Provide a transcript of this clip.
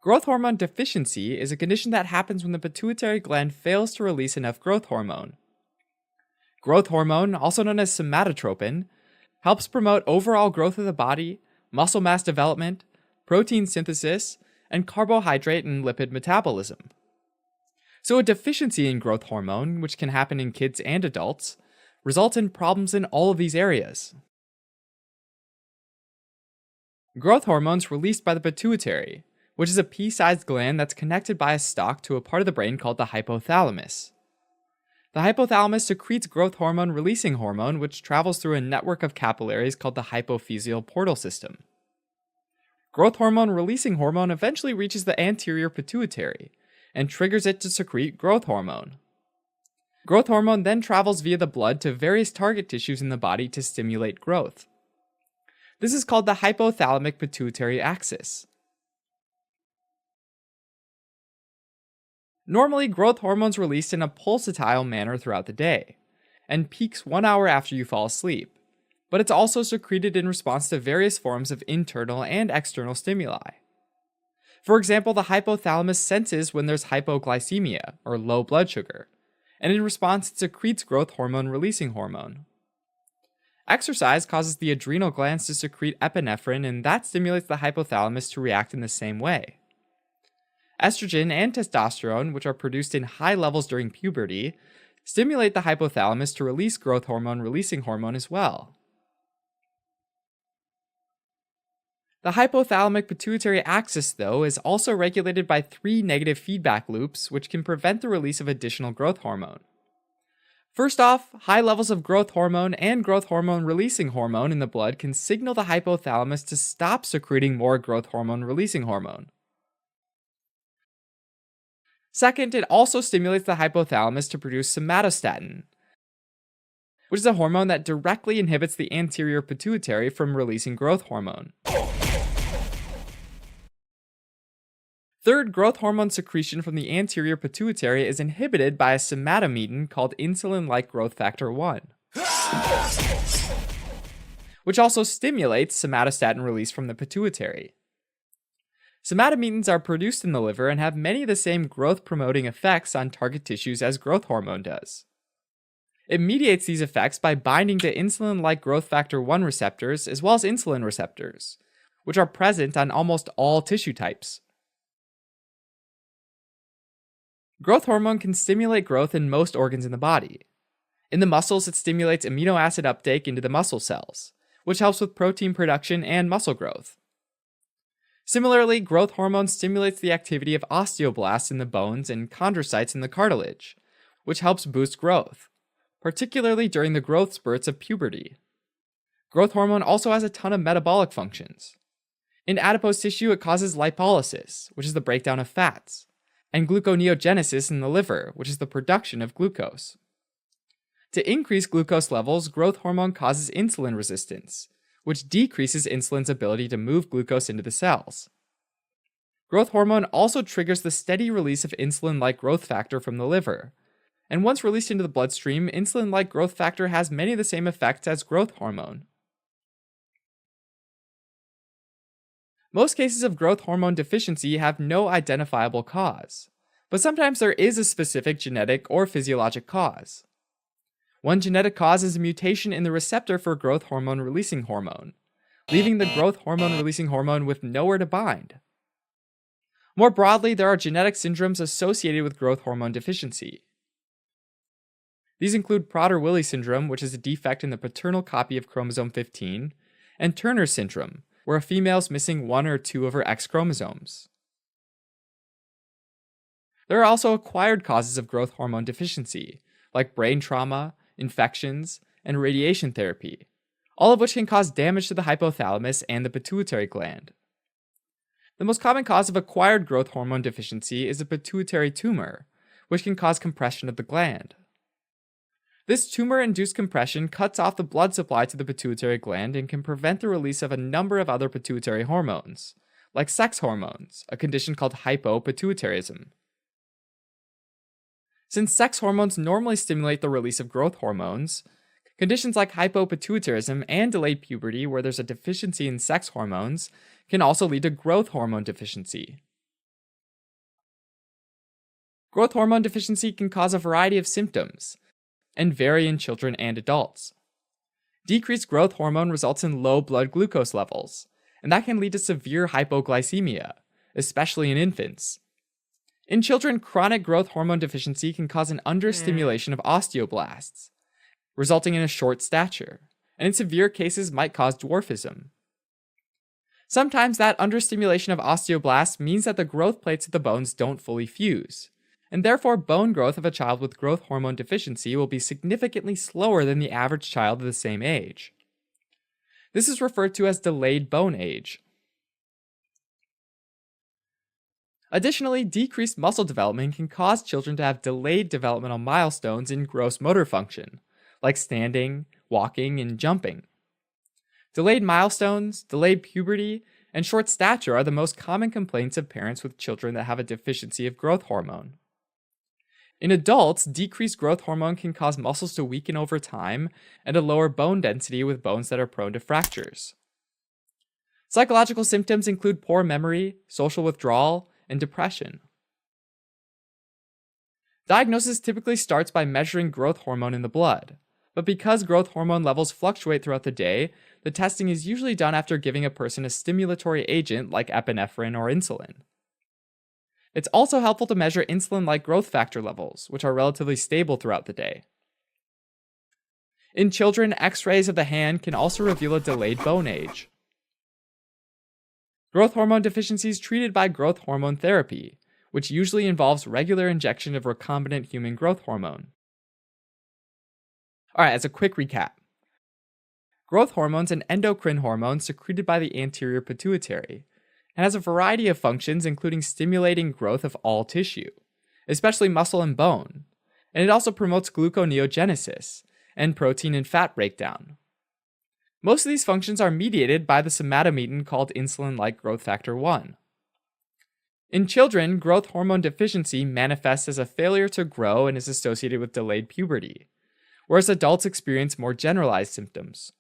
Growth hormone deficiency is a condition that happens when the pituitary gland fails to release enough growth hormone. Growth hormone, also known as somatotropin, helps promote overall growth of the body, muscle mass development, protein synthesis, and carbohydrate and lipid metabolism. So, a deficiency in growth hormone, which can happen in kids and adults, results in problems in all of these areas. Growth hormones released by the pituitary, which is a pea-sized gland that's connected by a stalk to a part of the brain called the hypothalamus. The hypothalamus secretes growth hormone releasing hormone, which travels through a network of capillaries called the hypophyseal portal system. Growth hormone releasing hormone eventually reaches the anterior pituitary and triggers it to secrete growth hormone. Growth hormone then travels via the blood to various target tissues in the body to stimulate growth. This is called the hypothalamic pituitary axis. Normally, growth hormone's released in a pulsatile manner throughout the day, and peaks 1 hour after you fall asleep, but it's also secreted in response to various forms of internal and external stimuli. For example, the hypothalamus senses when there's hypoglycemia, or low blood sugar, and in response it secretes growth hormone releasing hormone. Exercise causes the adrenal glands to secrete epinephrine, and that stimulates the hypothalamus to react in the same way. Estrogen and testosterone, which are produced in high levels during puberty, stimulate the hypothalamus to release growth hormone releasing hormone as well. The hypothalamic pituitary axis, though, is also regulated by 3 negative feedback loops, which can prevent the release of additional growth hormone. First off, high levels of growth hormone and growth hormone releasing hormone in the blood can signal the hypothalamus to stop secreting more growth hormone releasing hormone. Second, it also stimulates the hypothalamus to produce somatostatin, which is a hormone that directly inhibits the anterior pituitary from releasing growth hormone. Third, growth hormone secretion from the anterior pituitary is inhibited by a somatomedin called insulin-like growth factor 1, which also stimulates somatostatin release from the pituitary. Somatomedins are produced in the liver and have many of the same growth-promoting effects on target tissues as growth hormone does. It mediates these effects by binding to insulin-like growth factor 1 receptors as well as insulin receptors, which are present on almost all tissue types. Growth hormone can stimulate growth in most organs in the body. In the muscles, it stimulates amino acid uptake into the muscle cells, which helps with protein production and muscle growth. Similarly, growth hormone stimulates the activity of osteoblasts in the bones and chondrocytes in the cartilage, which helps boost growth, particularly during the growth spurts of puberty. Growth hormone also has a ton of metabolic functions. In adipose tissue, it causes lipolysis, which is the breakdown of fats, and gluconeogenesis in the liver, which is the production of glucose. To increase glucose levels, growth hormone causes insulin resistance, which decreases insulin's ability to move glucose into the cells. Growth hormone also triggers the steady release of insulin-like growth factor from the liver, and once released into the bloodstream, insulin-like growth factor has many of the same effects as growth hormone. Most cases of growth hormone deficiency have no identifiable cause, but sometimes there is a specific genetic or physiologic cause. One genetic cause is a mutation in the receptor for growth hormone releasing hormone, leaving the growth hormone releasing hormone with nowhere to bind. More broadly, there are genetic syndromes associated with growth hormone deficiency. These include Prader-Willi syndrome, which is a defect in the paternal copy of chromosome 15, and Turner syndrome, where a female is missing 1 or 2 of her X chromosomes. There are also acquired causes of growth hormone deficiency, like brain trauma, infections, and radiation therapy, all of which can cause damage to the hypothalamus and the pituitary gland. The most common cause of acquired growth hormone deficiency is a pituitary tumor, which can cause compression of the gland. This tumor-induced compression cuts off the blood supply to the pituitary gland and can prevent the release of a number of other pituitary hormones, like sex hormones, a condition called hypopituitarism. Since sex hormones normally stimulate the release of growth hormones, conditions like hypopituitarism and delayed puberty, where there's a deficiency in sex hormones, can also lead to growth hormone deficiency. Growth hormone deficiency can cause a variety of symptoms and vary in children and adults. Decreased growth hormone results in low blood glucose levels, and that can lead to severe hypoglycemia, especially in infants. In children, chronic growth hormone deficiency can cause an understimulation of osteoblasts, resulting in a short stature, and in severe cases might cause dwarfism. Sometimes that understimulation of osteoblasts means that the growth plates of the bones don't fully fuse, and therefore bone growth of a child with growth hormone deficiency will be significantly slower than the average child of the same age. This is referred to as delayed bone age. Additionally, decreased muscle development can cause children to have delayed developmental milestones in gross motor function, like standing, walking, and jumping. Delayed milestones, delayed puberty, and short stature are the most common complaints of parents with children that have a deficiency of growth hormone. In adults, decreased growth hormone can cause muscles to weaken over time and a lower bone density with bones that are prone to fractures. Psychological symptoms include poor memory, social withdrawal, and depression. Diagnosis typically starts by measuring growth hormone in the blood, but because growth hormone levels fluctuate throughout the day, the testing is usually done after giving a person a stimulatory agent like epinephrine or insulin. It's also helpful to measure insulin-like growth factor levels, which are relatively stable throughout the day. In children, X-rays of the hand can also reveal a delayed bone age. Growth hormone deficiency is treated by growth hormone therapy, which usually involves regular injection of recombinant human growth hormone. Alright, as a quick recap. Growth hormones an endocrine hormone secreted by the anterior pituitary, and has a variety of functions including stimulating growth of all tissue, especially muscle and bone, and it also promotes gluconeogenesis and protein and fat breakdown. Most of these functions are mediated by the somatometin called insulin-like growth factor 1. In children, growth hormone deficiency manifests as a failure to grow and is associated with delayed puberty, whereas adults experience more generalized symptoms.